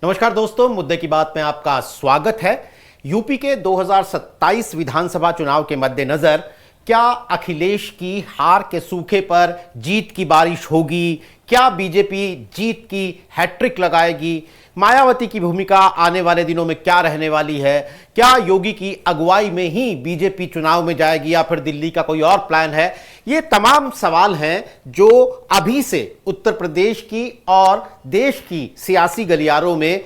नमस्कार दोस्तों, मुद्दे की बात में आपका स्वागत है। यूपी के 2027 विधानसभा चुनाव के मद्देनजर क्या अखिलेश की हार के सूखे पर जीत की बारिश होगी? क्या बीजेपी जीत की हैट्रिक लगाएगी? मायावती की भूमिका आने वाले दिनों में क्या रहने वाली है? क्या योगी की अगुवाई में ही बीजेपी चुनाव में जाएगी या फिर दिल्ली का कोई और प्लान है? ये तमाम सवाल हैं जो अभी से उत्तर प्रदेश की और देश की सियासी गलियारों में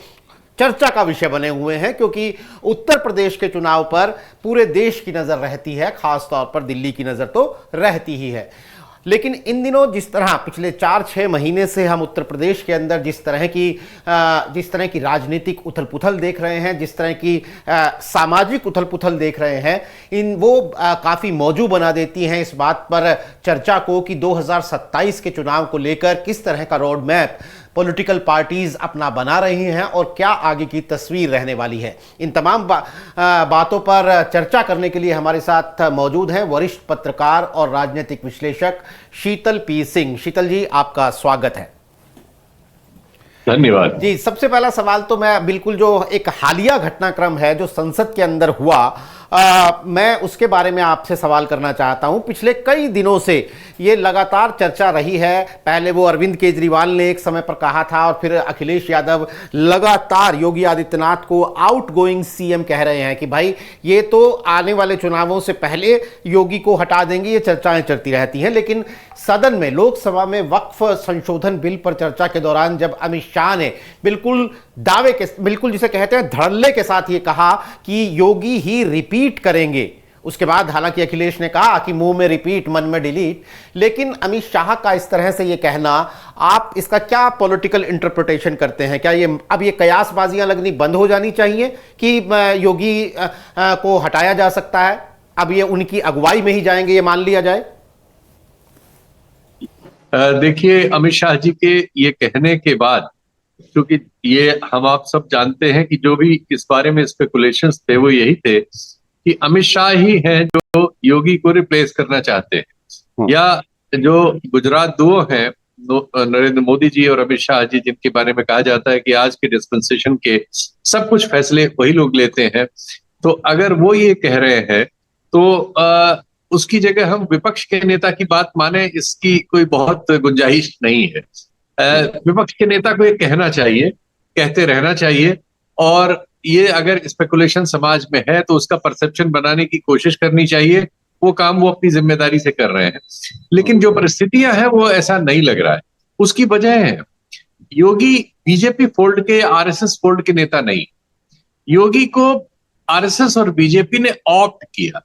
चर्चा का विषय बने हुए हैं, क्योंकि उत्तर प्रदेश के चुनाव पर पूरे देश की नजर रहती है, खासतौर पर दिल्ली की नजर तो रहती ही है। लेकिन इन दिनों जिस तरह पिछले 4-6 महीने से हम उत्तर प्रदेश के अंदर जिस तरह की राजनीतिक उथल पुथल देख रहे हैं, जिस तरह की सामाजिक उथल पुथल देख रहे हैं, वो काफ़ी मौजू बना देती हैं इस बात पर चर्चा को कि 2027 के चुनाव को लेकर किस तरह का रोड मैप पॉलिटिकल पार्टीज अपना बना रही हैं और क्या आगे की तस्वीर रहने वाली है। इन तमाम बातों पर चर्चा करने के लिए हमारे साथ मौजूद हैं वरिष्ठ पत्रकार और राजनीतिक विश्लेषक शीतल पी सिंह। शीतल जी, आपका स्वागत है। धन्यवाद जी। सबसे पहला सवाल तो मैं बिल्कुल जो एक हालिया घटनाक्रम है जो संसद के अंदर हुआ, मैं उसके बारे में आपसे सवाल करना चाहता हूं। पिछले कई दिनों से ये लगातार चर्चा रही है। पहले वो अरविंद केजरीवाल ने एक समय पर कहा था और फिर अखिलेश यादव लगातार योगी आदित्यनाथ को आउटगोइंग सीएम कह रहे हैं कि भाई ये तो आने वाले चुनावों से पहले योगी को हटा देंगे। ये चर्चाएं चलती रहती हैं, लेकिन सदन में लोकसभा में वक्फ संशोधन बिल पर चर्चा के दौरान जब अमित शाह ने बिल्कुल जिसे कहते हैं धड़ल्ले के साथ ये कहा कि योगी ही रिपीट करेंगे, उसके बाद हालांकि अखिलेश ने कहा कि मुंह में रिपीट मन में डिलीट, लेकिन अमित शाह का इस तरह से ये कहना, आप इसका क्या पॉलिटिकल इंटरप्रिटेशन करते हैं? क्या ये अब ये कयासबाजियां लगनी बंद हो जानी चाहिए कि योगी को हटाया जा सकता है, अब ये उनकी अगुवाई में ही जाएंगे, ये मान लिया जाए? देखिए, अमित शाह जी के ये कहने के बाद, क्योंकि ये हम आप सब जानते हैं कि जो भी इस बारे में स्पेकुलेशंस थे वो यही थे कि अमित शाह ही हैं जो योगी को रिप्लेस करना चाहते हैं, या जो गुजरात दुओ हैं नरेंद्र मोदी जी और अमित शाह जी, जिनके बारे में कहा जाता है कि आज के डिस्पेंसेशन के सब कुछ फैसले वही लोग लेते हैं। तो अगर वो ये कह रहे हैं तो उसकी जगह हम विपक्ष के नेता की बात माने, इसकी कोई बहुत गुंजाइश नहीं है। विपक्ष के नेता को ये कहना चाहिए, कहते रहना चाहिए, और ये अगर स्पेकुलेशन समाज में है तो उसका परसेप्शन बनाने की कोशिश करनी चाहिए। वो काम वो अपनी जिम्मेदारी से कर रहे हैं, लेकिन जो परिस्थितियां हैं वो ऐसा नहीं लग रहा है। उसकी वजह है योगी बीजेपी फोल्ड के, आरएसएस फोल्ड के नेता नहीं। योगी को आरएसएस और बीजेपी ने ऑप्ट किया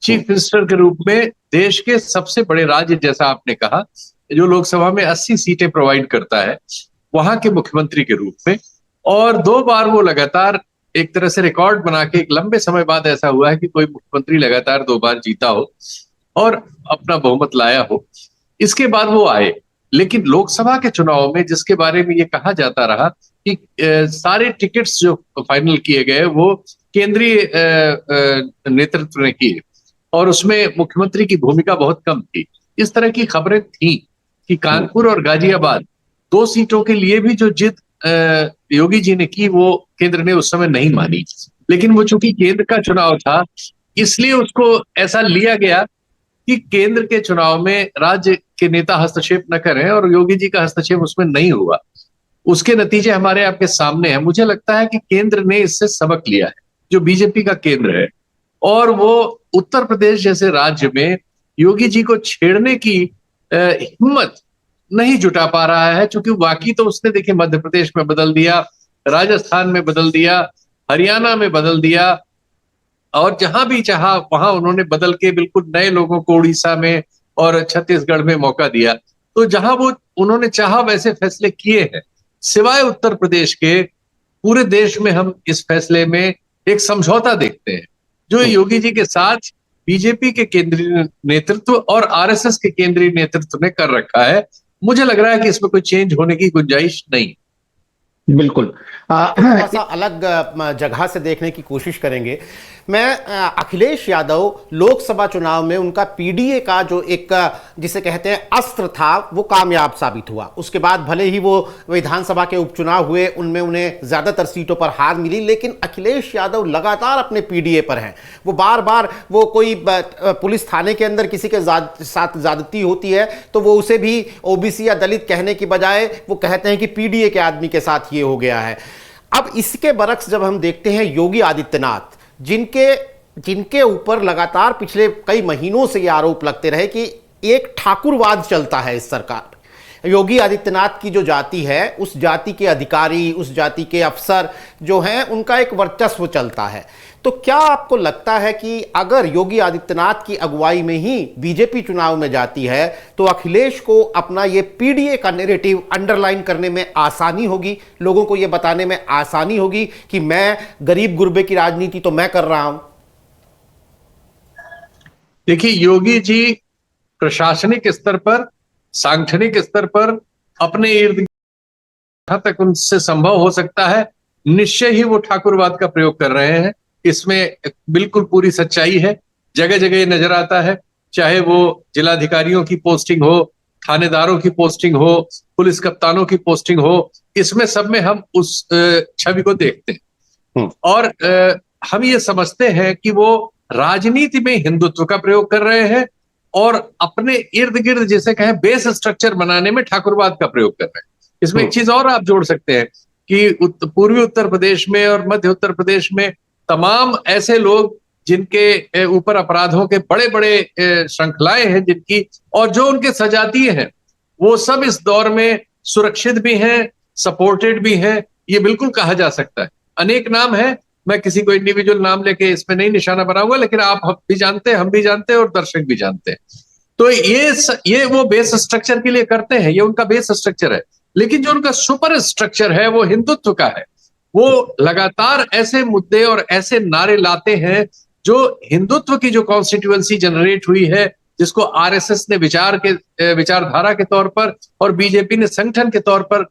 चीफ मिनिस्टर के रूप में देश के सबसे बड़े राज्य, जैसा आपने कहा, जो लोकसभा में 80 सीटें प्रोवाइड करता है, वहां के मुख्यमंत्री के रूप में। और 2 बार वो लगातार एक तरह से रिकॉर्ड बना के, एक लंबे समय बाद ऐसा हुआ है कि कोई मुख्यमंत्री लगातार 2 बार जीता हो और अपना बहुमत लाया हो। इसके बाद वो आए, लेकिन लोकसभा के चुनाव में जिसके बारे में ये कहा जाता रहा कि सारे टिकट्स जो फाइनल किए गए वो केंद्रीय नेतृत्व ने किए और उसमें मुख्यमंत्री की भूमिका बहुत कम थी। इस तरह की खबरें थी कि कानपुर और गाजियाबाद 2 सीटों के लिए भी जो जिद योगी जी ने की वो केंद्र ने उस समय नहीं मानी, लेकिन वो चूंकि केंद्र का चुनाव था इसलिए उसको ऐसा लिया गया कि केंद्र के चुनाव में राज्य के नेता हस्तक्षेप न करें, और योगी जी का हस्तक्षेप उसमें नहीं हुआ। उसके नतीजे हमारे आपके सामने हैं। मुझे लगता है कि केंद्र ने इससे सबक लिया है, जो बीजेपी का केंद्र है, और वो उत्तर प्रदेश जैसे राज्य में योगी जी को छेड़ने की हिम्मत नहीं जुटा पा रहा है, क्योंकि बाकी तो उसने देखिए मध्य प्रदेश में बदल दिया, राजस्थान में बदल दिया, हरियाणा में बदल दिया, और जहां भी चाहा वहां उन्होंने बदल के बिल्कुल नए लोगों को उड़ीसा में और छत्तीसगढ़ में मौका दिया। तो जहां वो उन्होंने चाहा वैसे फैसले किए हैं। सिवाय उत्तर प्रदेश के पूरे देश में हम इस फैसले में एक समझौता देखते हैं जो योगी जी के साथ बीजेपी के केंद्रीय नेतृत्व और आरएसएस के केंद्रीय नेतृत्व ने कर रखा है। मुझे लग रहा है कि इसमें कोई चेंज होने की गुंजाइश नहीं। बिल्कुल थोड़ा सा अलग जगह से देखने की कोशिश करेंगे। मैं अखिलेश यादव लोकसभा चुनाव में उनका पीडीए का जो एक जिसे कहते हैं अस्त्र था वो कामयाब साबित हुआ। उसके बाद भले ही वो विधानसभा के उपचुनाव हुए, उनमें उन्हें ज्यादातर सीटों पर हार मिली, लेकिन अखिलेश यादव लगातार अपने पीडीए पर हैं। वो बार बार वो कोई पुलिस थाने के अंदर किसी के साथ ज्यादती होती है तो वो उसे भी ओबीसी या दलित कहने की बजाय वो कहते हैं कि पीडीए के आदमी के साथ ये हो गया है। अब इसके बरक्स जब हम देखते हैं योगी आदित्यनाथ, जिनके ऊपर लगातार पिछले कई महीनों से ये आरोप लगते रहे कि एक ठाकुरवाद चलता है इस सरकार, योगी आदित्यनाथ की जो जाति है उस जाति के अधिकारी, उस जाति के अफसर जो हैं उनका एक वर्चस्व चलता है। तो क्या आपको लगता है कि अगर योगी आदित्यनाथ की अगुवाई में ही बीजेपी चुनाव में जाती है तो अखिलेश को अपना ये पीडीए का नैरेटिव अंडरलाइन करने में आसानी होगी, लोगों को ये बताने में आसानी होगी कि मैं गरीब गुरबे की राजनीति तो मैं कर रहा हूं? देखिए, योगी जी प्रशासनिक स्तर पर, सांगठनिक स्तर पर अपने इर्द जहां तक उनसे संभव हो सकता है निश्चय ही वो ठाकुरवाद का प्रयोग कर रहे हैं। इसमें बिल्कुल पूरी सच्चाई है, जगह जगह ये नजर आता है, चाहे वो जिलाधिकारियों की पोस्टिंग हो, थानेदारों की पोस्टिंग हो, पुलिस कप्तानों की पोस्टिंग हो, इसमें सब में हम उस छवि को देखते हैं। और हम ये समझते हैं कि वो राजनीति में हिंदुत्व का प्रयोग कर रहे हैं और अपने इर्द गिर्द जिसे कहें बेस स्ट्रक्चर बनाने में ठाकुरवाद का प्रयोग कर रहे हैं। इसमें एक चीज और आप जोड़ सकते हैं कि पूर्वी उत्तर प्रदेश में और मध्य उत्तर प्रदेश में तमाम ऐसे लोग जिनके ऊपर अपराधों के बड़े बड़े श्रृंखलाएं हैं जिनकी, और जो उनके सजातीय हैं, वो सब इस दौर में सुरक्षित भी हैं, सपोर्टेड भी हैं, ये बिल्कुल कहा जा सकता है। अनेक नाम है, मैं किसी को इंडिविजुअल नाम लेके इसमें नहीं निशाना बनाऊंगा, लेकिन आप भी जानते हैं, हम भी जानते हैं और दर्शक भी जानते हैं। तो ये वो बेस स्ट्रक्चर के लिए करते हैं, ये उनका बेस स्ट्रक्चर है। लेकिन जो उनका सुपर स्ट्रक्चर है वो हिंदुत्व का है। वो लगातार ऐसे मुद्दे और ऐसे नारे लाते हैं जो हिंदुत्व की जो कॉन्स्टिट्यूएंसी जनरेट हुई है, जिसको आरएसएस ने विचारधारा के तौर पर और बीजेपी ने संगठन के तौर पर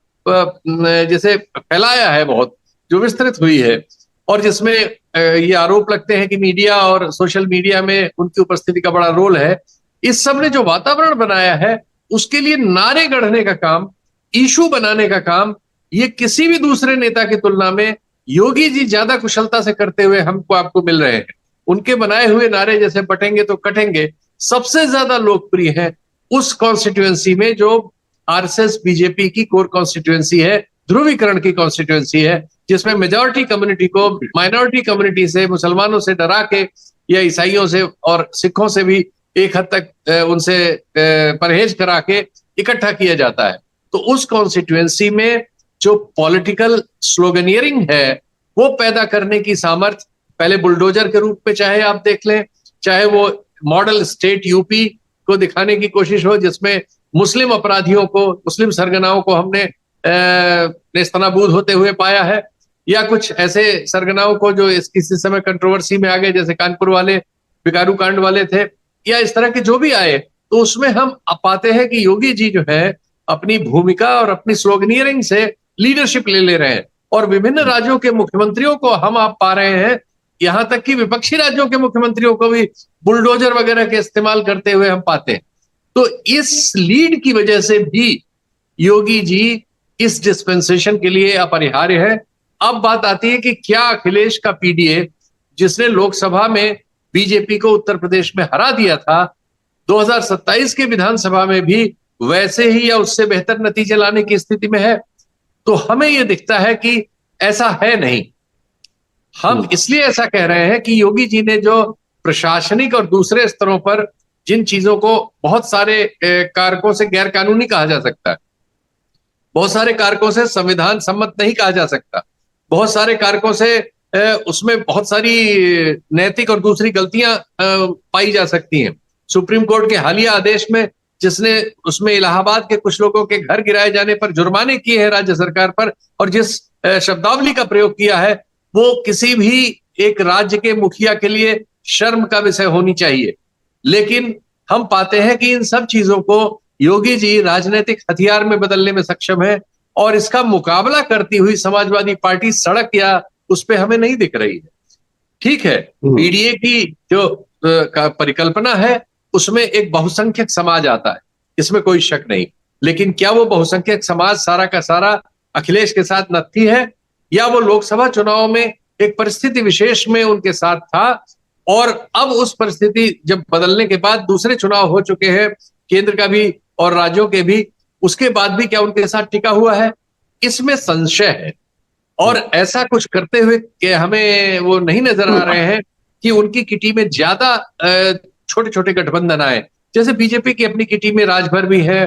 जैसे फैलाया है, बहुत जो विस्तृत हुई है, और जिसमें ये आरोप लगते हैं कि मीडिया और सोशल मीडिया में उनकी उपस्थिति का बड़ा रोल है। इस सब ने जो वातावरण बनाया है उसके लिए नारे गढ़ने का काम, इशू बनाने का काम, ये किसी भी दूसरे नेता की तुलना में योगी जी ज्यादा कुशलता से करते हुए आपको मिल रहे हैं। उनके बनाए हुए नारे जैसे बटेंगे तो कटेंगे सबसे ज्यादा लोकप्रिय है उस कॉन्स्टिट्यूएंसी में जो आरएसएस बीजेपी की कोर कॉन्स्टिट्यूएंसी है, ध्रुवीकरण की कॉन्स्टिट्यूएंसी है, जिसमें मेजॉरिटी कम्युनिटी को माइनॉरिटी कम्युनिटी से, मुसलमानों से डरा के या ईसाइयों से और सिखों से भी एक हद तक उनसे परहेज करा के इकट्ठा किया जाता है। तो उस कॉन्स्टिट्यूएंसी में जो पॉलिटिकल स्लोगनियरिंग है वो पैदा करने की सामर्थ्य, पहले बुलडोजर के रूप में चाहे आप देख लें, चाहे वो मॉडल स्टेट यूपी को दिखाने की कोशिश हो जिसमें मुस्लिम अपराधियों को, मुस्लिम सरगनाओं को हमने नेस्तनाबूद होते हुए पाया है, या कुछ ऐसे सरगनाओं को जो किसी समय कंट्रोवर्सी में आ गए, जैसे कानपुर वाले बिकारू कांड वाले थे, या इस तरह के जो भी आए, तो उसमें हम पाते हैं कि योगी जी जो है अपनी भूमिका और अपनी स्लोगनियरिंग से लीडरशिप ले रहे हैं। और विभिन्न राज्यों के मुख्यमंत्रियों को हम आप पा रहे हैं, यहां तक कि विपक्षी राज्यों के मुख्यमंत्रियों को भी बुलडोजर वगैरह के इस्तेमाल करते हुए हम पाते हैं। तो इस लीड की वजह से भी योगी जी इस डिस्पेंसेशन के लिए अपरिहार्य है। अब बात आती है कि क्या अखिलेश का पीडीए, जिसने लोकसभा में बीजेपी को उत्तर प्रदेश में हरा दिया था, 2027 के विधानसभा में भी वैसे ही या उससे बेहतर नतीजे लाने की स्थिति में है? तो हमें यह दिखता है कि ऐसा है नहीं। हम इसलिए ऐसा कह रहे हैं कि योगी जी ने जो प्रशासनिक और दूसरे स्तरों पर जिन चीजों को बहुत सारे कारकों से गैर कानूनी कहा जा सकता है, बहुत सारे कारकों से संविधान सम्मत नहीं कहा जा सकता, बहुत सारे कारकों से उसमें बहुत सारी नैतिक और दूसरी गलतियां पाई जा सकती हैं। सुप्रीम कोर्ट के हालिया आदेश में जिसने उसमें इलाहाबाद के कुछ लोगों के घर गिराए जाने पर जुर्माने किए हैं राज्य सरकार पर, और जिस शब्दावली का प्रयोग किया है वो किसी भी एक राज्य के मुखिया के लिए शर्म का विषय होनी चाहिए। लेकिन हम पाते हैं कि इन सब चीजों को योगी जी राजनीतिक हथियार में बदलने में सक्षम है, और इसका मुकाबला करती हुई समाजवादी पार्टी सड़क या उस पर हमें नहीं दिख रही है। ठीक है, पीडीए की जो का परिकल्पना है उसमें एक बहुसंख्यक समाज आता है, इसमें कोई शक नहीं। लेकिन क्या वो बहुसंख्यक समाज सारा का सारा अखिलेश के साथ नत्थी है, या वो लोकसभा चुनाव में एक परिस्थिति विशेष में उनके साथ था, और अब उस परिस्थिति जब बदलने के बाद दूसरे चुनाव हो चुके हैं, केंद्र का भी और राज्यों के भी, उसके बाद भी क्या उनके साथ टिका हुआ है, इसमें संशय है। और ऐसा कुछ करते हुए कि हमें वो नहीं नजर आ रहे हैं कि उनकी किटी में ज्यादा छोटे छोटे गठबंधन आए। जैसे बीजेपी की अपनी किटी में राजभर भी है,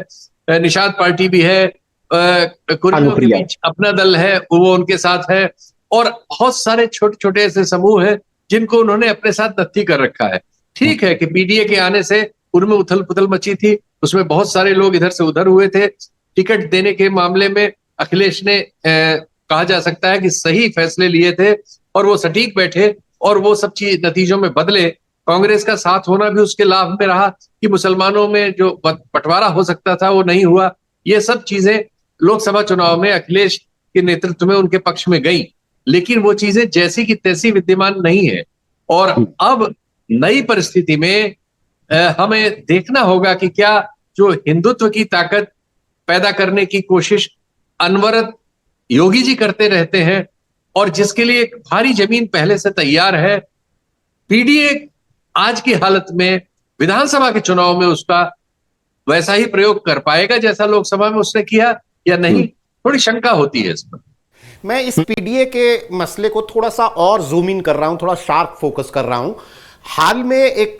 निषाद पार्टी भी है, कुर्मियों के बीच अपना दल है, वो उनके साथ है, और बहुत सारे छोटे छोटे ऐसे समूह हैं जिनको उन्होंने अपने साथ नत्थी कर रखा है। ठीक है कि पीडीए के आने से उनमें उथल पुथल मची थी, उसमें बहुत सारे लोग इधर से उधर हुए थे। टिकट देने के मामले में अखिलेश ने कहा जा सकता है कि सही फैसले लिए थे और वो सटीक बैठे, और वो सब चीज नतीजों में बदले। कांग्रेस का साथ होना भी उसके लाभ में रहा कि मुसलमानों में जो बंटवारा हो सकता था वो नहीं हुआ। ये सब चीजें लोकसभा चुनाव में अखिलेश के नेतृत्व में उनके पक्ष में गई, लेकिन वो चीजें जैसी की तैसी विद्यमान नहीं है। और अब नई परिस्थिति में हमें देखना होगा कि क्या जो हिंदुत्व की ताकत पैदा करने की कोशिश अनवरत योगी जी करते रहते हैं, और जिसके लिए एक भारी जमीन पहले से तैयार है, पीडीए आज की हालत में विधानसभा के चुनाव में उसका वैसा ही प्रयोग कर पाएगा जैसा लोकसभा में उसने किया, या नहीं, थोड़ी शंका होती है इस पर। मैं इस पीडीए के मसले को थोड़ा सा और जूम इन कर रहा हूं, थोड़ा शार्प फोकस कर रहा हूं। हाल में एक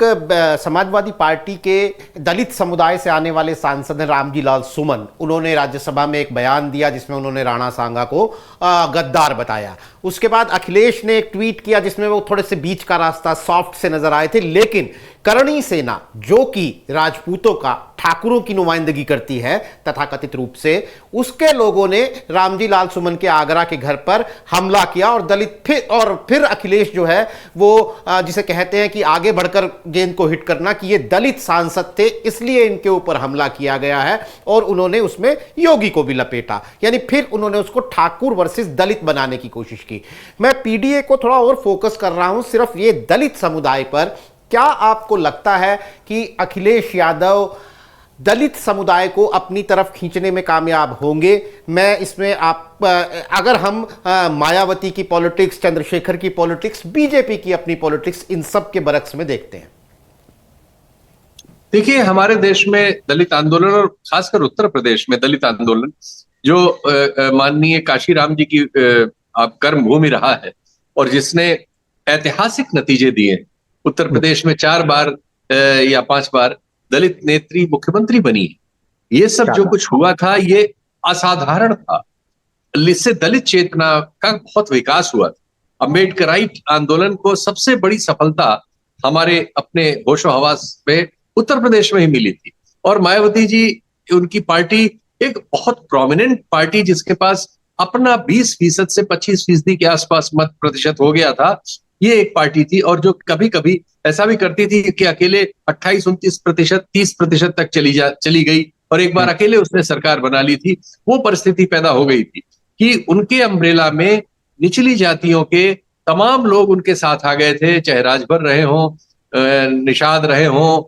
समाजवादी पार्टी के दलित समुदाय से आने वाले सांसद हैं रामजी लाल सुमन, उन्होंने राज्यसभा में एक बयान दिया जिसमें उन्होंने राणा सांगा को गद्दार बताया। उसके बाद अखिलेश ने एक ट्वीट किया जिसमें वो थोड़े से बीच का रास्ता सॉफ्ट से नजर आए थे, लेकिन करणी सेना जो कि राजपूतों का, ठाकुरों की नुमाइंदगी करती है तथाकथित रूप से, उसके लोगों ने रामजी लाल सुमन के आगरा के घर पर हमला किया, और दलित फिर अखिलेश जो है वो जिसे कहते हैं कि आगे बढ़कर गेंद को हिट करना, कि ये दलित सांसद थे इसलिए इनके ऊपर हमला किया गया है, और उन्होंने उसमें योगी को भी लपेटा, यानी फिर उन्होंने उसको ठाकुर वर्सेस दलित बनाने की कोशिश की। मैं पीडीए को थोड़ा और फोकस कर रहा हूं सिर्फ ये दलित समुदाय पर। क्या आपको लगता है कि अखिलेश यादव दलित समुदाय को अपनी तरफ खींचने में कामयाब होंगे? मैं इसमें अगर हम मायावती की पॉलिटिक्स, चंद्रशेखर की पॉलिटिक्स, बीजेपी की अपनी पॉलिटिक्स, इन सब के बरक्स में देखते हैं। देखिए, हमारे देश में दलित आंदोलन, और खासकर उत्तर प्रदेश में दलित आंदोलन, जो माननीय काशीराम जी की कर्म भूमि रहा है, और जिसने ऐतिहासिक नतीजे दिए। उत्तर प्रदेश में 4 बार या 5 बार दलित नेत्री मुख्यमंत्री बनी। ये सब जो कुछ हुआ था ये असाधारण था, इससे दलित चेतना का बहुत विकास हुआ था। अम्बेडकराइट आंदोलन को सबसे बड़ी सफलता हमारे अपने होशो हवास में उत्तर प्रदेश में ही मिली थी। और मायावती जी, उनकी पार्टी एक बहुत प्रोमिनेंट पार्टी, जिसके पास अपना 20% से 25% के आसपास मत प्रतिशत हो गया था, ये एक पार्टी थी। और जो कभी कभी ऐसा भी करती थी कि अकेले 28-29%, 30% तक चली गई, और एक बार अकेले उसने सरकार बना ली थी। वो परिस्थिति पैदा हो गई थी कि उनके अम्ब्रेला में निचली जातियों के तमाम लोग उनके साथ आ गए थे, चाहे राजभर रहे हों, निषाद रहे हों,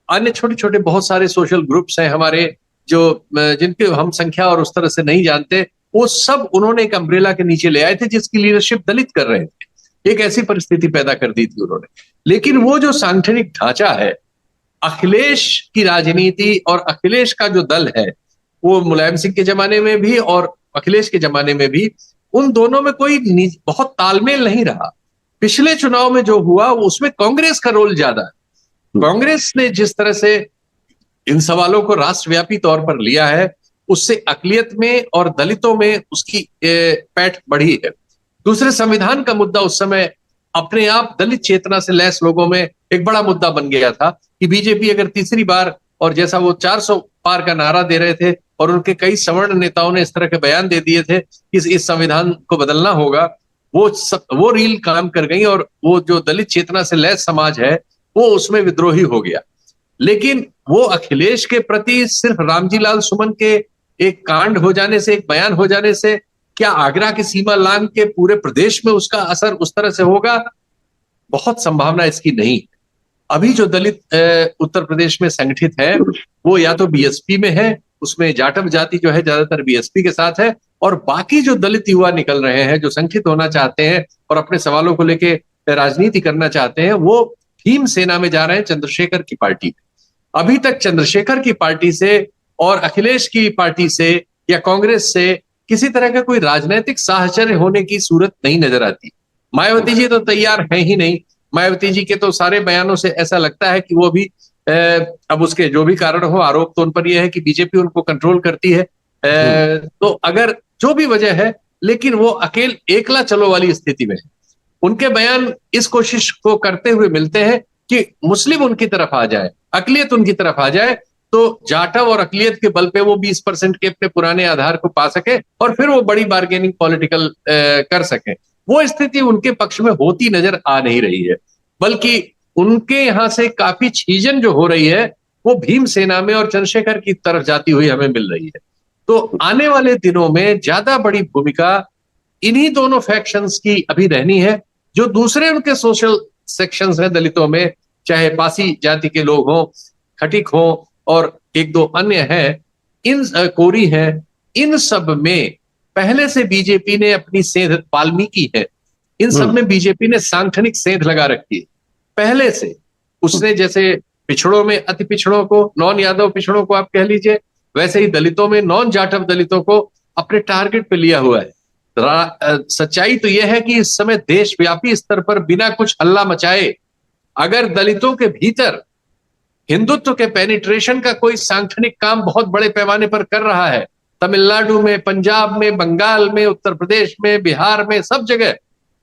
अन्य छोटे छोटे बहुत सारे सोशल ग्रुप्स हैं हमारे, जो जिनके हम संख्या और उस तरह से नहीं जानते, वो सब उन्होंने एक अम्ब्रेला के नीचे ले आए थे, जिसकी लीडरशिप दलित कर रहे थे। एक ऐसी परिस्थिति पैदा कर दी थी उन्होंने। लेकिन वो जो सांगठनिक ढांचा है, अखिलेश की राजनीति और अखिलेश का जो दल है, वो मुलायम सिंह के जमाने में भी और अखिलेश के जमाने में भी, उन दोनों में कोई बहुत तालमेल नहीं रहा। पिछले चुनाव में जो हुआ उसमें कांग्रेस का रोल ज्यादा है। कांग्रेस ने जिस तरह से इन सवालों को राष्ट्रव्यापी तौर पर लिया है, उससे अकलियत में और दलितों में उसकी पैठ बढ़ी है। दूसरे, संविधान का मुद्दा उस समय अपने आप दलित चेतना से लैस लोगों में एक बड़ा मुद्दा बन गया था कि बीजेपी अगर तीसरी बार, और जैसा वो 400 पार का नारा दे रहे थे, और उनके कई सवर्ण नेताओं ने इस तरह के बयान दे दिए थे कि इस संविधान को बदलना होगा, वो रील काम कर गई, और वो जो दलित चेतना से लैस समाज है वो उसमें विद्रोही हो गया। लेकिन वो अखिलेश के प्रति सिर्फ रामजी लाल सुमन के एक कांड हो जाने से, एक बयान हो जाने से, क्या आगरा की सीमा लांघ के पूरे प्रदेश में उसका असर उस तरह से होगा? बहुत संभावना इसकी नहीं है। अभी जो दलित उत्तर प्रदेश में संगठित है वो या तो बीएसपी में है, उसमें जाटव जाति जो है ज्यादातर बीएसपी के साथ है, और बाकी जो दलित युवा निकल रहे हैं जो संगठित होना चाहते हैं और अपने सवालों को लेके राजनीति करना चाहते हैं, वो भीम सेना में जा रहे हैं, चंद्रशेखर की पार्टी। अभी तक चंद्रशेखर की पार्टी से और अखिलेश की पार्टी से या कांग्रेस से किसी तरह का कोई राजनीतिक साहचर्य होने की सूरत नहीं नजर आती। मायावती जी तो तैयार है ही नहीं। मायावती जी के तो सारे बयानों से ऐसा लगता है कि वो भी अब उसके जो भी कारण हो, आरोप तो उन पर यह है कि बीजेपी उनको कंट्रोल करती है। तो अगर जो भी वजह है, लेकिन वो एकला चलो वाली स्थिति में है। उनके बयान इस कोशिश को करते हुए मिलते हैं कि मुस्लिम उनकी तरफ आ जाए, अकलियत उनकी तरफ आ जाए, तो जाटव और अकलियत के बल पे वो 20% के अपने पुराने आधार को पा सके और फिर वो बड़ी बार्गेनिंग पॉलिटिकल कर सके। वो स्थिति उनके पक्ष में होती नजर आ नहीं रही है, बल्कि उनके यहां से काफी छीजन जो हो रही है वो भीम सेना में और चंद्रशेखर की तरफ जाती हुई हमें मिल रही है। तो आने वाले दिनों में ज्यादा बड़ी भूमिका इन्हीं दोनों फैक्शंस की अभी रहनी है। जो दूसरे उनके सोशल सेक्शंस हैं दलितों में, चाहे पासी जाति के लोग हों, खटिक हों और एक दो अन्य हैं, इन कोरी हैं, इन सब में पहले से बीजेपी ने अपनी सेंध वाल्मीकि है, इन सब में बीजेपी ने सांगठनिक सेंध लगा रखी है पहले से। उसने जैसे पिछड़ों में अति पिछड़ों को, नॉन यादव पिछड़ों को आप कह लीजिए, वैसे ही दलितों में नॉन जाटव दलितों को अपने टारगेट पे लिया हुआ है। सच्चाई तो यह है कि इस समय देशव्यापी स्तर पर बिना कुछ हल्ला मचाए अगर दलितों के भीतर हिंदुत्व के पेनिट्रेशन का कोई सांगठनिक काम बहुत बड़े पैमाने पर कर रहा है, तमिलनाडु में, पंजाब में, बंगाल में, उत्तर प्रदेश में, बिहार में, सब जगह,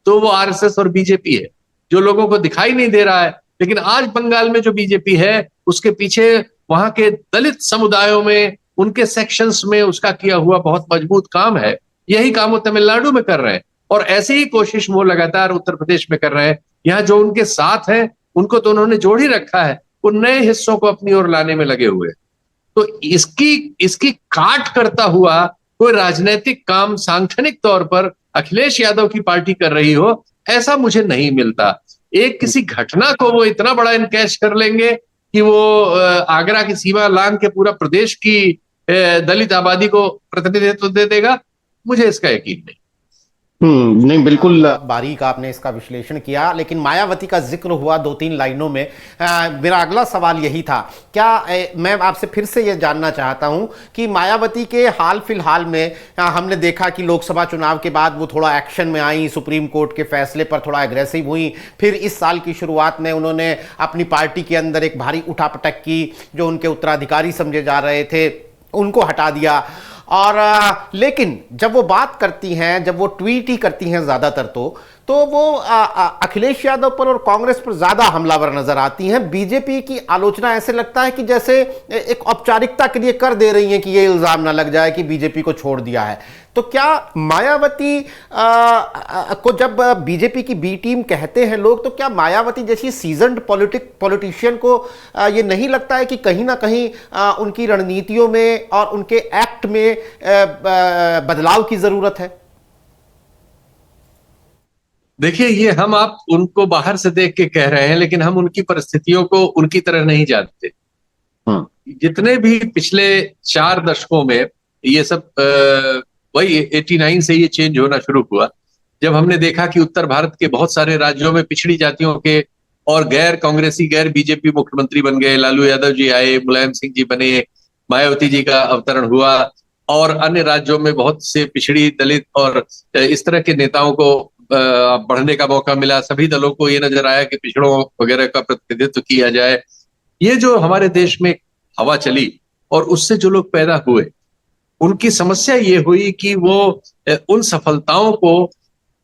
तो वो आरएसएस और बीजेपी है, जो लोगों को दिखाई नहीं दे रहा है। लेकिन आज बंगाल में जो बीजेपी है उसके पीछे वहां के दलित समुदायों में, उनके सेक्शंस में उसका किया हुआ बहुत मजबूत काम है। यही काम वो तमिलनाडु में कर रहे हैं और ऐसी ही कोशिश वो लगातार उत्तर प्रदेश में कर रहे हैं। यहाँ जो उनके साथ हैं उनको तो उन्होंने जोड़ ही रखा है, वो नए हिस्सों को अपनी ओर लाने में लगे हुए। तो इसकी काट करता हुआ कोई राजनीतिक काम सांगठनिक तौर पर अखिलेश यादव की पार्टी कर रही हो, ऐसा मुझे नहीं मिलता। एक किसी घटना को वो इतना बड़ा इनकैश कर लेंगे कि वो आगरा की सीमा लांघ के पूरा प्रदेश की दलित आबादी को प्रतिनिधित्व दे देगा, मुझे इसका यकीन नहीं। नहीं, बिल्कुल बारीक आपने इसका विश्लेषण किया। लेकिन मायावती का जिक्र हुआ 2-3 लाइनों में। मेरा अगला सवाल यही था, क्या मैं आपसे फिर से यह जानना चाहता हूं कि मायावती के हाल फिलहाल में हमने देखा कि लोकसभा चुनाव के बाद वो थोड़ा एक्शन में आई, सुप्रीम कोर्ट के फैसले पर थोड़ा एग्रेसिव हुई। फिर इस साल की शुरुआत में उन्होंने अपनी पार्टी के अंदर एक भारी उठापटक की, जो उनके उत्तराधिकारी समझे जा रहे थे उनको हटा दिया। और लेकिन जब वो बात करती हैं, जब वो ट्वीट ही करती हैं ज़्यादातर, तो वो अखिलेश यादव पर और कांग्रेस पर ज़्यादा हमलावर नजर आती हैं। बीजेपी की आलोचना ऐसे लगता है कि जैसे एक औपचारिकता के लिए कर दे रही हैं कि ये इल्ज़ाम ना लग जाए कि बीजेपी को छोड़ दिया है। तो क्या मायावती को जब बीजेपी की बी टीम कहते हैं लोग, तो क्या मायावती जैसी सीजन्ड पॉलिटिशियन को ये नहीं लगता है कि कहीं ना कहीं उनकी रणनीतियों में और उनके एक्ट में बदलाव की जरूरत है? देखिए, ये आप उनको बाहर से देख के कह रहे हैं, लेकिन हम उनकी परिस्थितियों को उनकी तरह नहीं जानते। जितने भी पिछले 4 दशकों में ये सब वही 89 से ये चेंज होना शुरू हुआ, जब हमने देखा कि उत्तर भारत के बहुत सारे राज्यों में पिछड़ी जातियों के और गैर कांग्रेसी, गैर बीजेपी मुख्यमंत्री बन गए। लालू यादव जी आए, मुलायम सिंह जी बने, मायावती जी का अवतरण हुआ, और अन्य राज्यों में बहुत से पिछड़ी, दलित और इस तरह के नेताओं को बढ़ने का मौका मिला। सभी दलों को ये नजर आया कि पिछड़ों वगैरह का प्रतिनिधित्व किया जाए। ये जो हमारे देश में हवा चली और उससे जो लोग पैदा हुए, उनकी समस्या ये हुई कि वो उन सफलताओं को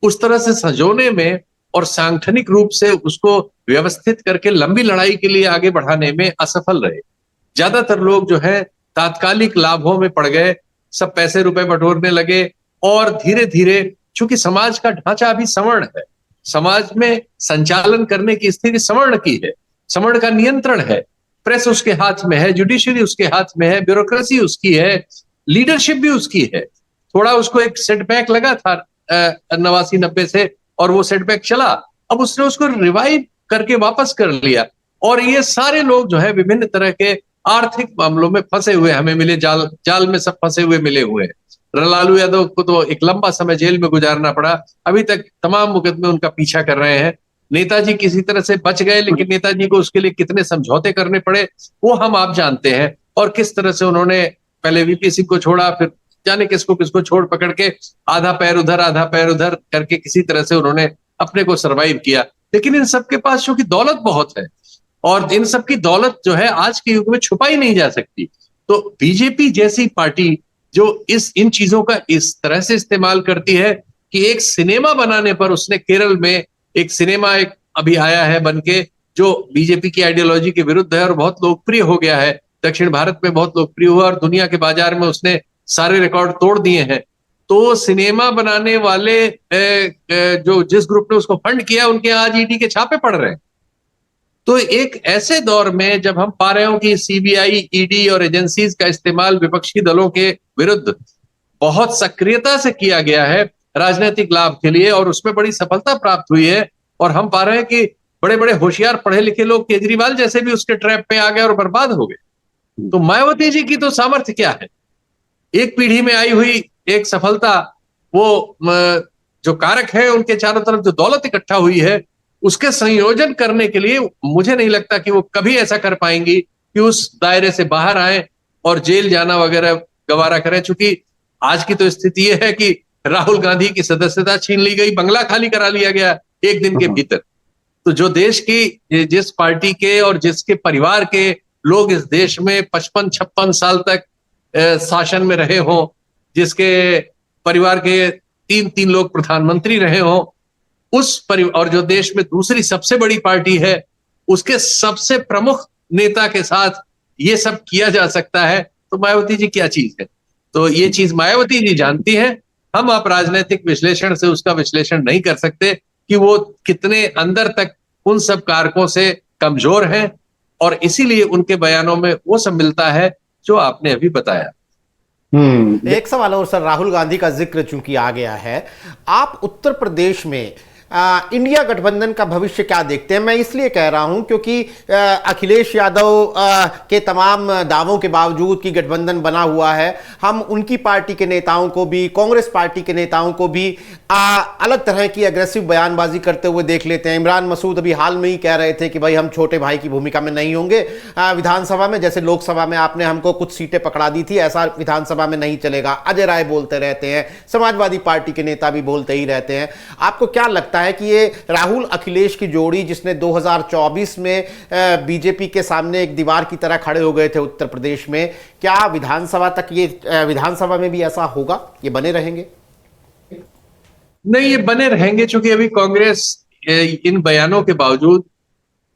उस तरह से संजोने में और सांगठनिक रूप से उसको व्यवस्थित करके लंबी लड़ाई के लिए आगे बढ़ाने में असफल रहे। ज्यादातर लोग जो है तात्कालिक लाभों में पड़ गए, सब पैसे रुपए बटोरने लगे, और धीरे धीरे चूंकि समाज का ढांचा अभी सवर्ण है, समाज में संचालन करने की स्थिति सवर्ण की है, सवर्ण का नियंत्रण है, प्रेस उसके हाथ में है, जुडिशरी उसके हाथ में है, ब्यूरोक्रेसी उसकी है, लीडरशिप भी उसकी है। थोड़ा उसको एक सेटबैक लगा था 89-90 से, और वो सेटबैक चला। अब उसने उसको रिवाइव करके वापस कर लिया। और ये सारे लोग जो है विभिन्न तरह के आर्थिक मामलों में फंसे हुए हमें मिले, जाल जाल में सब फंसे हुए मिले हुए हैं। लालू यादव को तो एक लंबा समय जेल में गुजारना पड़ा, अभी तक तमाम मुकदमे उनका पीछा कर रहे हैं। नेताजी किसी तरह से बच गए, लेकिन नेताजी को उसके लिए कितने समझौते करने पड़े वो हम आप जानते हैं, और किस तरह से उन्होंने पहले वीपी सिंह को छोड़ा, फिर जाने किसको किसको छोड़ पकड़ के आधा पैर उधर करके किसी तरह से उन्होंने अपने को सरवाइव किया। लेकिन इन सबके पास चूंकि दौलत बहुत है, और इन सबकी दौलत जो है आज के युग में छुपाई नहीं जा सकती, तो बीजेपी जैसी पार्टी जो इन चीजों का इस तरह से इस्तेमाल करती है कि एक सिनेमा बनाने पर उसने केरल में एक सिनेमा एक अभी आया है बन के, जो बीजेपी की आइडियोलॉजी के विरुद्ध है और बहुत लोकप्रिय हो गया है, दक्षिण भारत में बहुत लोकप्रिय हुआ और दुनिया के बाजार में उसने सारे रिकॉर्ड तोड़ दिए हैं। तो सिनेमा बनाने वाले जो जिस ग्रुप ने उसको फंड किया उनके आज ईडी के छापे पड़ रहे हैं। तो एक ऐसे दौर में जब हम पा रहे हो कि सीबीआई, ईडी और एजेंसीज का इस्तेमाल विपक्षी दलों के विरुद्ध बहुत सक्रियता से किया गया है राजनीतिक लाभ के लिए, और उसमें बड़ी सफलता प्राप्त हुई है, और हम पा रहे हैं कि बड़े बड़े होशियार पढ़े लिखे लोग केजरीवाल जैसे भी उसके ट्रैप में आ गए और बर्बाद हो गए। तो मायावती जी की तो सामर्थ्य क्या है, एक पीढ़ी में आई हुई एक सफलता, वो जो कारक है उनके चारों तरफ जो दौलत इकट्ठा हुई है उसके संयोजन करने के लिए मुझे नहीं लगता कि वो कभी ऐसा कर पाएंगी कि उस दायरे से बाहर आए और जेल जाना वगैरह गवारा करें। चूंकि आज की तो स्थिति यह है कि राहुल गांधी की सदस्यता छीन ली गई, बंगला खाली करा लिया गया एक दिन के भीतर। तो जो देश की जिस पार्टी के और जिसके परिवार के लोग इस देश में 55-56 साल तक शासन में रहे हों, जिसके परिवार के 3-3 लोग प्रधानमंत्री रहे हों, उस परिवार और जो देश में दूसरी सबसे बड़ी पार्टी है उसके सबसे प्रमुख नेता के साथ ये सब किया जा सकता है, तो मायावती जी क्या चीज है। तो ये चीज मायावती जी जानती है, हम आप राजनीतिक विश्लेषण से उसका विश्लेषण नहीं कर सकते कि वो कितने अंदर तक उन सब कारकों से कमजोर हैं, और इसीलिए उनके बयानों में वो सब मिलता है जो आपने अभी बताया। एक सवाल और सर, राहुल गांधी का जिक्र चूंकि आ गया है, आप उत्तर प्रदेश में इंडिया गठबंधन का भविष्य क्या देखते हैं? मैं इसलिए कह रहा हूं क्योंकि अखिलेश यादव के तमाम दावों के बावजूद कि गठबंधन बना हुआ है, हम उनकी पार्टी के नेताओं को भी, कांग्रेस पार्टी के नेताओं को भी अलग तरह की अग्रेसिव बयानबाजी करते हुए देख लेते हैं। इमरान मसूद अभी हाल में ही कह रहे थे कि भाई हम छोटे भाई की भूमिका में नहीं होंगे विधानसभा में, जैसे लोकसभा में आपने हमको कुछ सीटें पकड़ा दी थी, ऐसा विधानसभा में नहीं चलेगा। अजय राय बोलते रहते हैं, समाजवादी पार्टी के नेता भी बोलते ही रहते हैं। आपको क्या लगता है कि ये राहुल अखिलेश की जोड़ी, जिसने 2024 में बीजेपी के सामने एक दीवार की तरह खड़े हो गए थे उत्तर प्रदेश में, क्या विधानसभा तक ये विधानसभा में भी ऐसा होगा? ये बने रहेंगे? नहीं, ये बने रहेंगे, क्योंकि अभी कांग्रेस इन बयानों के बावजूद,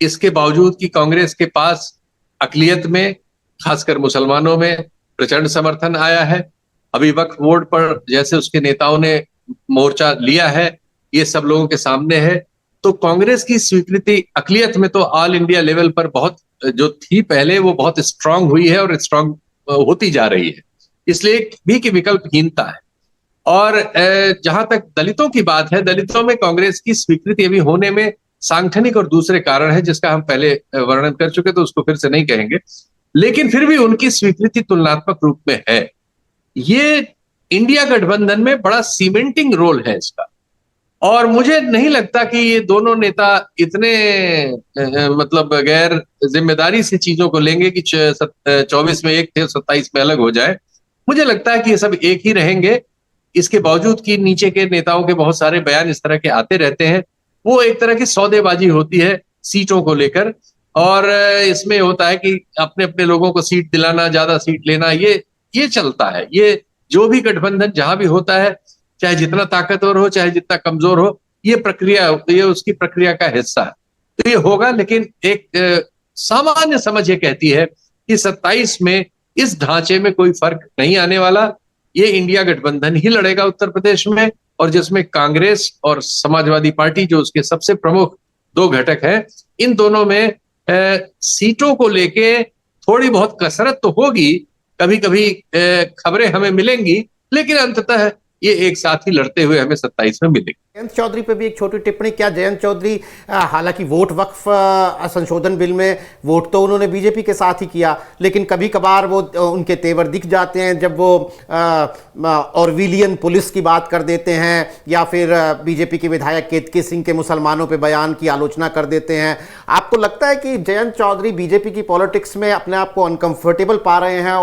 इसके बावजूद कि कांग्रेस के पास अकलियत में, खासकर मुसलमानों में प्रचंड समर्थन आया है, अभी वक्फ बोर्ड पर जैसे उसके नेताओं ने मोर्चा लिया है, ये सब लोगों के सामने है, तो कांग्रेस की स्वीकृति अकलियत में तो ऑल इंडिया लेवल पर बहुत जो थी पहले वो बहुत स्ट्रांग हुई है और स्ट्रांग होती जा रही है, इसलिए भी कि विकल्पहीनता है। और जहां तक दलितों की बात है, दलितों में कांग्रेस की स्वीकृति अभी होने में सांगठनिक और दूसरे कारण है जिसका हम पहले वर्णन कर चुके, तो उसको फिर से नहीं कहेंगे, लेकिन फिर भी उनकी स्वीकृति तुलनात्मक रूप में है। ये इंडिया गठबंधन में बड़ा सीमेंटिंग रोल है इसका, और मुझे नहीं लगता कि ये दोनों नेता इतने मतलब गैर जिम्मेदारी से चीजों को लेंगे कि 24 में एक थे 27 में अलग हो जाए। मुझे लगता है कि ये सब एक ही रहेंगे, इसके बावजूद कि नीचे के नेताओं के बहुत सारे बयान इस तरह के आते रहते हैं। वो एक तरह की सौदेबाजी होती है सीटों को लेकर, और इसमें होता है कि अपने अपने लोगों को सीट दिलाना, ज्यादा सीट लेना, ये चलता है। ये जो भी गठबंधन जहां भी होता है, चाहे जितना ताकतवर हो चाहे जितना कमजोर हो, ये प्रक्रिया, ये उसकी प्रक्रिया का हिस्सा है। तो ये होगा, लेकिन एक सामान्य समझ ये कहती है कि 27 में इस ढांचे में कोई फर्क नहीं आने वाला। ये इंडिया गठबंधन ही लड़ेगा उत्तर प्रदेश में, और जिसमें कांग्रेस और समाजवादी पार्टी जो उसके सबसे प्रमुख दो घटक हैं, इन दोनों में सीटों को लेके थोड़ी बहुत कसरत तो होगी, कभी कभी खबरें हमें मिलेंगी, लेकिन अंततः ये एक साथ ही लड़ते हुए हमें 27 में मिलेंगे। जयंत चौधरी पे भी एक छोटी टिप्पणी। क्या जयंत चौधरी, हालांकि वोट वक्फ संशोधन बिल में वोट तो उन्होंने बीजेपी के साथ ही किया, लेकिन कभी कभार वो उनके तेवर दिख जाते हैं जब वो ऑर्वेलियन पुलिस की बात कर देते हैं, या फिर बीजेपी के विधायक केतकी सिंह के मुसलमानों पे बयान की आलोचना कर देते हैं। आपको लगता है कि जयंत चौधरी बीजेपी की पॉलिटिक्स में अपने आप को अनकंफर्टेबल पा रहे हैं,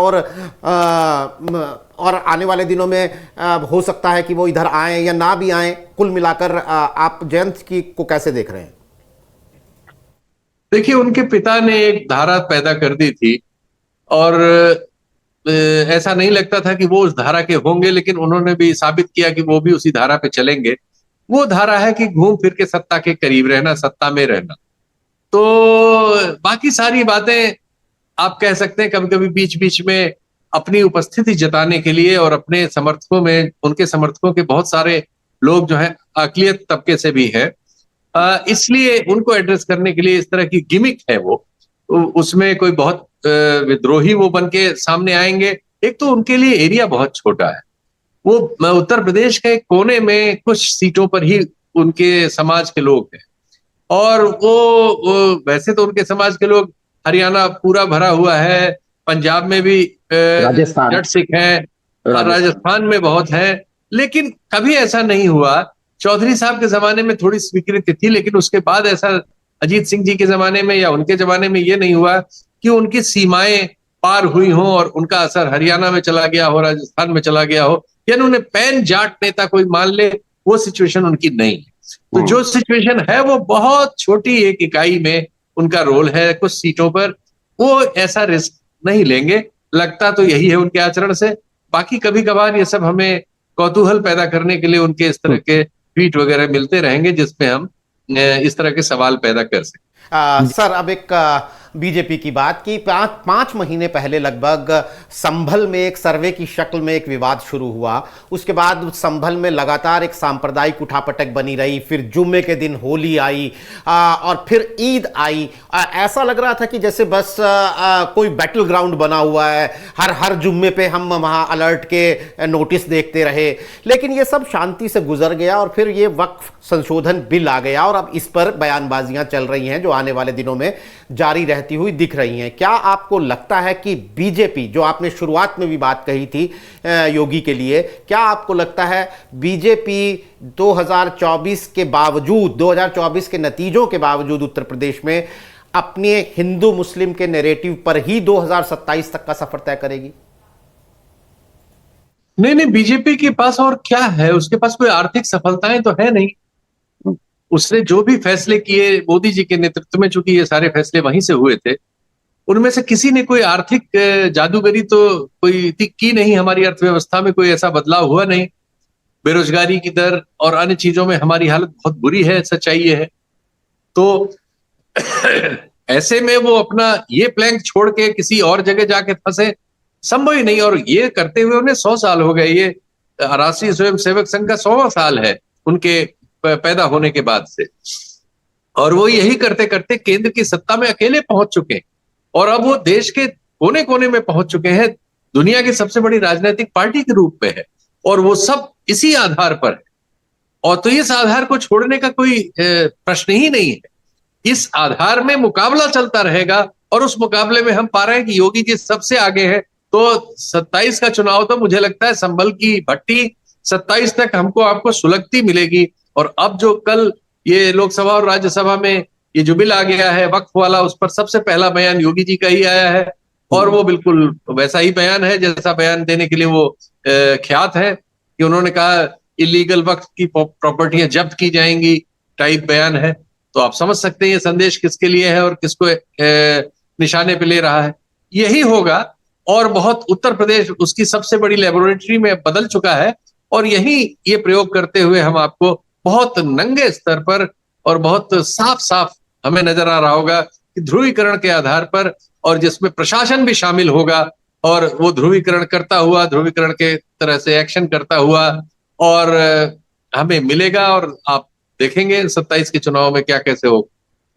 और आने वाले दिनों में हो सकता है कि वो इधर आए या ना भी आए? कुल मिलाकर आप जयंत की को कैसे देख रहे हैं? देखिए, उनके पिता ने एक धारा पैदा कर दी थी और ऐसा नहीं लगता था कि वो उस धारा के होंगे, लेकिन उन्होंने भी साबित किया कि वो भी उसी धारा पे चलेंगे। वो धारा है कि घूम फिर के सत्ता के करीब रहना, सत्ता में रहना। तो बाकी सारी बातें आप कह सकते हैं कभी कभी बीच बीच में अपनी उपस्थिति जताने के लिए, और अपने समर्थकों में, उनके समर्थकों के बहुत सारे लोग जो है अकलियत तबके से भी है, इसलिए उनको एड्रेस करने के लिए इस तरह की गिमिक है वो। उसमें कोई बहुत विद्रोही वो बन के सामने आएंगे। एक तो उनके लिए एरिया बहुत छोटा है, वो उत्तर प्रदेश के कोने में कुछ सीटों पर ही उनके समाज के लोग हैं, और वो वैसे तो उनके समाज के लोग हरियाणा पूरा भरा हुआ है, पंजाब में भी राजस्थान, जट सिख हैं, राजस्थान में बहुत है, लेकिन कभी ऐसा नहीं हुआ। चौधरी साहब के जमाने में थोड़ी स्वीकृति थी, लेकिन उसके बाद ऐसा अजीत सिंह जी के जमाने में या उनके जमाने में ये नहीं हुआ कि उनकी सीमाएं पार हुई हों और उनका असर हरियाणा में चला गया हो, राजस्थान में चला गया हो, यानी उन्हें पैन जाट नेता कोई मान ले, वो सिचुएशन उनकी नहीं है। तो जो सिचुएशन है वो बहुत छोटी एक इकाई में उनका रोल है, कुछ सीटों पर वो ऐसा रिस्क नहीं लेंगे, लगता तो यही है उनके आचरण से। बाकी कभी कभार ये सब हमें कौतूहल पैदा करने के लिए उनके इस तरह के ट्वीट वगैरह मिलते रहेंगे, जिसपे हम इस तरह के सवाल पैदा कर सकते। सर, अब एक बीजेपी की बात की, 5 महीने पहले लगभग संभल में एक सर्वे की शक्ल में एक विवाद शुरू हुआ। उसके बाद संभल में लगातार एक सांप्रदायिक उठापटक बनी रही, फिर जुम्मे के दिन होली आई, और फिर ईद आई। ऐसा लग रहा था कि जैसे बस कोई बैटल ग्राउंड बना हुआ है, हर जुम्मे पे हम वहाँ अलर्ट के नोटिस देखते रहे। लेकिन ये सब शांति से गुजर गया और फिर ये वक्फ संशोधन बिल आ गया, और अब इस पर बयानबाजियां चल रही हैं जो आने वाले दिनों में जारी रहती हुई दिख रही हैं। क्या आपको लगता है कि बीजेपी, जो आपने शुरुआत में भी बात कही थी योगी के लिए, क्या आपको लगता है बीजेपी 2024 के बावजूद, 2024 के नतीजों के बावजूद उत्तर प्रदेश में अपने हिंदू मुस्लिम के नैरेटिव पर ही 2027 तक का सफर तय करेगी? नहीं, बीजेपी के पास और क्या है, उसके पास कोई आर्थिक सफलताएं तो है नहीं। उसने जो भी फैसले किए मोदी जी के नेतृत्व में, चूंकि ये सारे फैसले वहीं से हुए थे, उनमें से किसी ने कोई आर्थिक जादूगरी तो कोई की नहीं। हमारी अर्थव्यवस्था में कोई ऐसा बदलाव हुआ नहीं। बेरोजगारी की दर और अन्य चीजों में हमारी हालत बहुत बुरी है, सच्चाई ये है। तो ऐसे में वो अपना ये प्लैंक छोड़ के किसी और जगह जाके फंसे, संभव ही नहीं। और ये करते हुए उन्हें 100 साल हो गए। ये राष्ट्रीय स्वयं सेवक संघ का 100वां साल है उनके पैदा होने के बाद से, और वो यही करते करते केंद्र की सत्ता में अकेले पहुंच चुके हैं, और अब वो देश के कोने कोने में पहुंच चुके हैं, दुनिया की सबसे बड़ी राजनीतिक पार्टी के रूप में है, और वो सब इसी आधार पर है। और तो इस आधार को छोड़ने का कोई प्रश्न ही नहीं है। इस आधार में मुकाबला चलता रहेगा, और उस मुकाबले में हम पा रहे हैं कि योगी जी सबसे आगे है। तो 27 का चुनाव तो मुझे लगता है संभल की भट्टी 27 तक हमको आपको सुलगती मिलेगी। और अब जो कल ये लोकसभा और राज्यसभा में ये जो बिल आ गया है वक्फ वाला, उस पर सबसे पहला बयान योगी जी का ही आया है, और वो बिल्कुल वैसा ही बयान है जैसा बयान देने के लिए वो ख्यात है, कि उन्होंने कहा इलीगल वक्फ की प्रॉपर्टियां जब्त की जाएंगी टाइप बयान है। तो आप समझ सकते हैं ये संदेश किसके लिए है और किसको निशाने पे ले रहा है। यही होगा, और बहुत उत्तर प्रदेश उसकी सबसे बड़ी लेबोरेटरी में बदल चुका है, और यही ये प्रयोग करते हुए हम आपको बहुत नंगे स्तर पर और बहुत साफ साफ हमें नजर आ रहा होगा कि ध्रुवीकरण के आधार पर, और जिसमें प्रशासन भी शामिल होगा, और वो ध्रुवीकरण करता हुआ, ध्रुवीकरण के तरह से एक्शन करता हुआ, और हमें मिलेगा। और आप देखेंगे 27 के चुनाव में क्या कैसे हो।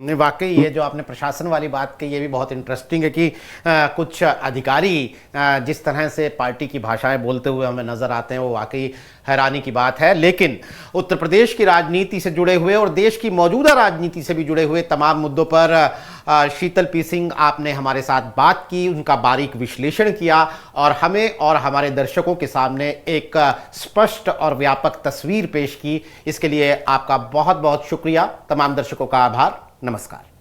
नहीं, वाकई ये जो आपने प्रशासन वाली बात कही ये भी बहुत इंटरेस्टिंग है कि कुछ अधिकारी जिस तरह से पार्टी की भाषाएं बोलते हुए हमें नजर आते हैं वो वाकई हैरानी की बात है। लेकिन उत्तर प्रदेश की राजनीति से जुड़े हुए और देश की मौजूदा राजनीति से भी जुड़े हुए तमाम मुद्दों पर शीतल पी सिंह आपने हमारे साथ बात की, उनका बारीक विश्लेषण किया और हमें और हमारे दर्शकों के सामने एक स्पष्ट और व्यापक तस्वीर पेश की। इसके लिए आपका बहुत बहुत शुक्रिया। तमाम दर्शकों का आभार। नमस्कार।